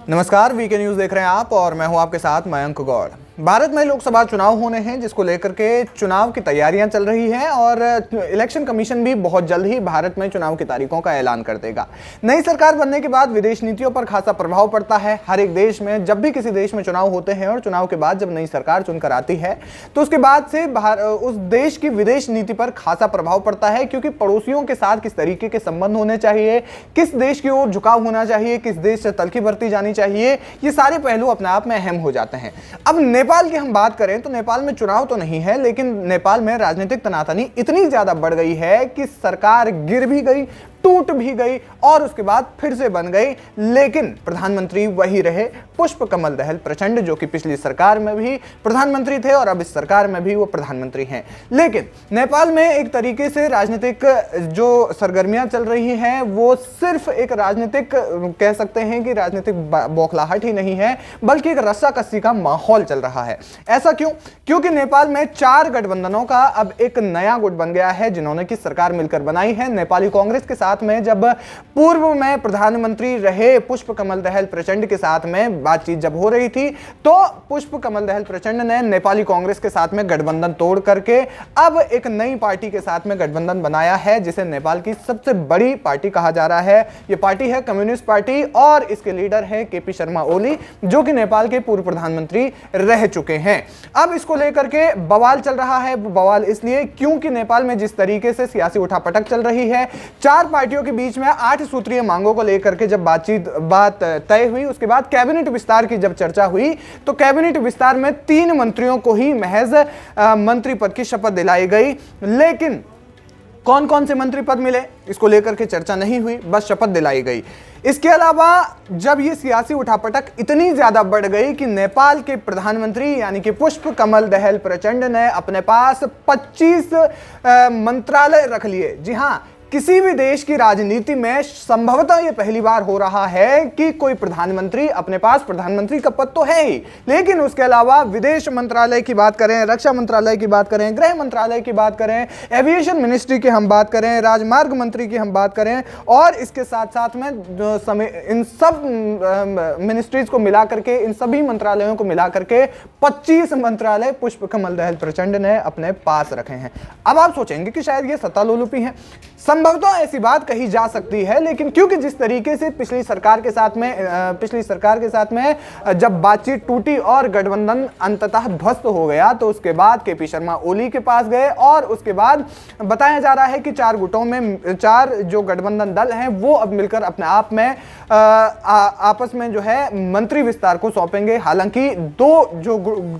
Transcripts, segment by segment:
नमस्कार, VK news देख रहे हैं आप और मैं हूं आपके साथ मयंक गौड़। भारत में लोकसभा चुनाव होने हैं, जिसको लेकर के चुनाव की तैयारियां चल रही हैं और इलेक्शन कमीशन भी बहुत जल्द ही भारत में चुनाव की तारीखों का ऐलान कर देगा। नई सरकार बनने के बाद विदेश नीतियों पर खासा प्रभाव पड़ता है। हर एक देश में जब भी किसी देश में चुनाव होते हैं और चुनाव के बाद जब नई सरकार चुनकर आती है तो उसके बाद से उस देश की विदेश नीति पर खासा प्रभाव पड़ता है, क्योंकि पड़ोसियों के साथ किस तरीके के संबंध होने चाहिए, किस देश की ओर झुकाव होना चाहिए, किस देश से तलखी बरती जानी चाहिए, ये सारे पहलू अपने आप में अहम हो जाते हैं। अब नेपाल की हम बात करें तो नेपाल में चुनाव तो नहीं है, लेकिन नेपाल में राजनीतिक तनातनी इतनी ज्यादा बढ़ गई है कि सरकार गिर भी गई, टूट भी गई और उसके बाद फिर से बन गई, लेकिन प्रधानमंत्री वही रहे, पुष्प कमल दहल प्रचंड, जो कि पिछली सरकार में भी प्रधानमंत्री थे और अब इस सरकार में भी वो प्रधानमंत्री हैं। लेकिन नेपाल में एक तरीके से राजनीतिक जो सरगर्मियां चल रही हैं वो सिर्फ एक राजनीतिक, कह सकते हैं कि राजनीतिक बौखलाहट ही नहीं है, बल्कि एक रस्साकसी का माहौल चल रहा है। ऐसा क्यों? क्योंकि नेपाल में 4 गठबंधनों का अब एक नया गुट बन गया है, जिन्होंने की सरकार मिलकर बनाई है। नेपाली कांग्रेस के साथ में जब पूर्व में प्रधानमंत्री रहे पुष्प कमल दहल प्रचंड के साथ में बातचीत जब हो रही थी, तो पुष्प कमल दहल प्रचंड ने नेपाली कांग्रेस के साथ में गठबंधन तोड़ करके अब एक नई पार्टी के साथ में गठबंधन बनाया है, जिसे नेपाल की सबसे बड़ी पार्टी कहा जा रहा है। यह पार्टी है कम्युनिस्ट पार्टी और इसके लीडर है केपी शर्मा ओली, जो कि नेपाल के पूर्व प्रधानमंत्री रह चुके हैं। अब इसको लेकर के बवाल चल रहा है। बवाल इसलिए क्योंकि नेपाल में जिस तरीके से सियासी उठापटक चल रही है, 4 पार्टियों के बीच में 8 सूत्रीय मांगों को लेकर के जब बात तय हुई, उसके बाद कैबिनेट विस्तार की जब चर्चा हुई तो कैबिनेट विस्तार में 3 मंत्रियों को ही महज मंत्री पद की शपथ दिलाई गई। लेकिन कौन कौन से मंत्री पद मिले, इसको लेकर के चर्चा नहीं हुई, बस शपथ दिलाई गई। इसके अलावा जब ये सियासी उठापटक इतनी ज्यादा बढ़ गई कि नेपाल के प्रधानमंत्री यानी कि पुष्प कमल दहल प्रचंड ने अपने पास 25 मंत्रालय रख लिए। जी हां, किसी भी देश की राजनीति में संभवतः यह पहली बार हो रहा है कि कोई प्रधानमंत्री, अपने पास प्रधानमंत्री का पद तो है ही, लेकिन उसके अलावा विदेश मंत्रालय की बात करें, रक्षा मंत्रालय की बात करें, गृह मंत्रालय की बात करें, एविएशन मिनिस्ट्री की हम बात करें, राजमार्ग मंत्री की हम बात करें, और इसके साथ साथ में इन सब मिनिस्ट्रीज को मिला करके, इन सभी मंत्रालयों को मिला करके 25 मंत्रालय पुष्प कमल दहल प्रचंड ने अपने पास रखे हैं। अब आप सोचेंगे कि शायद ये सत्ता लोलुपी है। संभवतः ऐसी बात कही जा सकती है, लेकिन क्योंकि जिस तरीके से पिछली सरकार के साथ में जब बातचीत टूटी और गठबंधन अंततः ध्वस्त हो गया, तो उसके बाद केपी शर्मा ओली के पास गए और उसके बाद बताया जा रहा है कि 4 गुटों में 4 जो गठबंधन दल हैं वो अब मिलकर अपने आप में आपस में जो है मंत्री विस्तार को सौंपेंगे। हालांकि 2 जो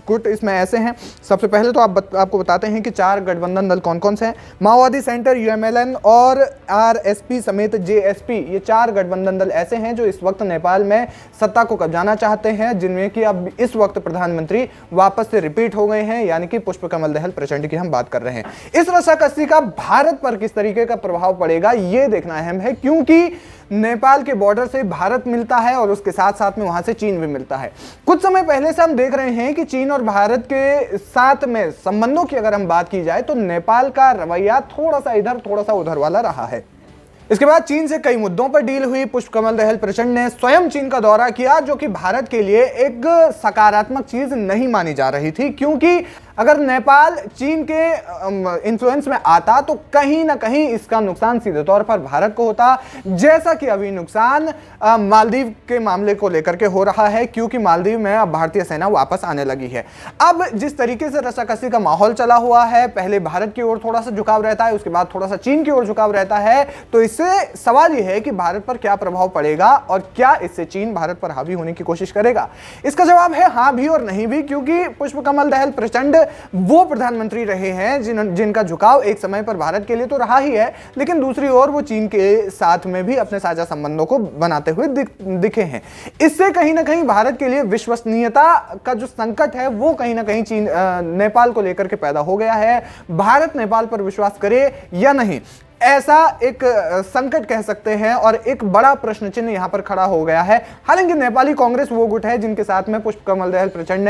गुट इसमें ऐसे हैं, सबसे पहले तो आपको बताते हैं कि 4 गठबंधन दल कौन कौन से हैं। माओवादी सेंटर, यूएमएलएन और आरएसपी समेत जेएसपी, ये 4 गठबंधन दल ऐसे हैं जो इस वक्त नेपाल में सत्ता को कब्जाना चाहते हैं, जिनमें कि अब इस वक्त प्रधानमंत्री वापस से रिपीट हो गए हैं, यानी कि पुष्प कमल दहल प्रचंड की हम बात कर रहे हैं। इस रस्साकसी का भारत पर किस तरीके का प्रभाव पड़ेगा, यह देखना अहम है, क्योंकि नेपाल के बॉर्डर से भारत मिलता है और उसके साथ साथ में वहां से चीन भी मिलता है। कुछ समय पहले से हम देख रहे हैं कि चीन और भारत के साथ में संबंधों की अगर हम बात की जाए तो नेपाल का रवैया थोड़ा सा इधर थोड़ा सा उधर वाला रहा है। इसके बाद चीन से कई मुद्दों पर डील हुई। पुष्प कमल दहल प्रचंड ने स्वयं चीन का दौरा किया, जो कि भारत के लिए एक सकारात्मक चीज नहीं मानी जा रही थी, क्योंकि अगर नेपाल चीन के इन्फ्लुएंस में आता तो कहीं ना कहीं इसका नुकसान सीधे तौर पर भारत को होता, जैसा कि अभी नुकसान मालदीव के मामले को लेकर के हो रहा है, क्योंकि मालदीव में अब भारतीय सेना वापस आने लगी है। अब जिस तरीके से रस्साकसी का माहौल चला हुआ है, पहले भारत की ओर थोड़ा सा झुकाव रहता है, उसके बाद थोड़ा सा चीन की ओर झुकाव रहता है, तो इससे सवाल यह है कि भारत पर क्या प्रभाव पड़ेगा और क्या इससे चीन भारत पर हावी होने की कोशिश करेगा। इसका जवाब है हां भी और नहीं भी, क्योंकि पुष्प कमल दहल प्रचंड वो प्रधानमंत्री रहे हैं जिनका झुकाव एक समय पर भारत के लिए तो रहा ही है, लेकिन दूसरी ओर वो चीन के साथ में भी अपने साझा संबंधों को बनाते हुए दिखे हैं। इससे कहीं ना कहीं भारत के लिए विश्वसनीयता का जो संकट है वो कहीं ना कहीं नेपाल को लेकर के पैदा हो गया है। भारत नेपाल पर विश्वास करे या नहीं, ऐसा एक संकट कह सकते हैं और एक बड़ा प्रश्न चिन्ह यहां पर खड़ा हो गया है। हालांकि नेपाली कांग्रेस वो गुट है जिनके साथ में पुष्प कमल दहल प्रचंड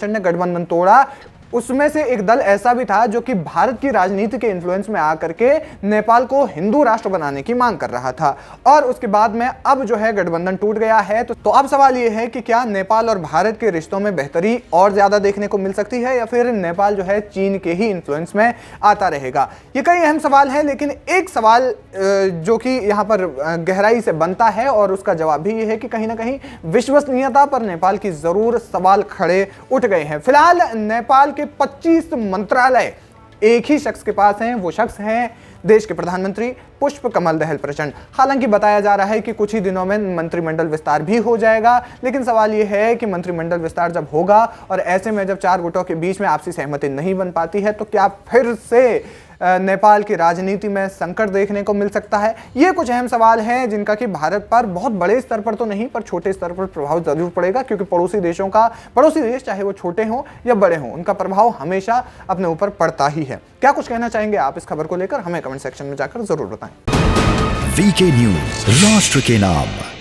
ने गठबंधन तोड़ा, उसमें से एक दल ऐसा भी था जो कि भारत की राजनीति के इन्फ्लुएंस में आकर के नेपाल को हिंदू राष्ट्र बनाने की मांग कर रहा था, और उसके बाद में अब जो है गठबंधन टूट गया है। तो अब सवाल यह है कि क्या नेपाल और भारत के रिश्तों में बेहतरी और ज्यादा देखने को मिल सकती है, या फिर नेपाल जो है चीन के ही इन्फ्लुएंस में आता रहेगा। ये कई अहम सवाल है, लेकिन एक सवाल जो कि यहाँ पर गहराई से बनता है और उसका जवाब भी ये है कि कहीं ना कहीं विश्वसनीयता पर नेपाल की जरूर सवाल खड़े उठ गए हैं। फिलहाल नेपाल के 25 मंत्रालय एक ही शख्स के पास हैं, वो शख्स हैं देश के प्रधानमंत्री पुष्पकमल दहल प्रचंड। हालांकि बताया जा रहा है कि कुछ ही दिनों में मंत्रिमंडल विस्तार भी हो जाएगा, लेकिन सवाल यह है कि मंत्रिमंडल विस्तार जब होगा और ऐसे में जब चार गुटों के बीच में आपसी सहमति नहीं बन पाती है, तो क्या फिर से नेपाल की राजनीति में संकट देखने को मिल सकता है। ये कुछ अहम सवाल हैं जिनका कि भारत पर बहुत बड़े स्तर पर तो नहीं, पर छोटे स्तर पर प्रभाव जरूर पड़ेगा, क्योंकि पड़ोसी देश चाहे वो छोटे हों या बड़े हों, उनका प्रभाव हमेशा अपने ऊपर पड़ता ही है। क्या कुछ कहना चाहेंगे आप इस खबर को लेकर, हमें कमेंट सेक्शन में जाकर जरूर बताएं। वीके न्यूज, राष्ट्र के नाम।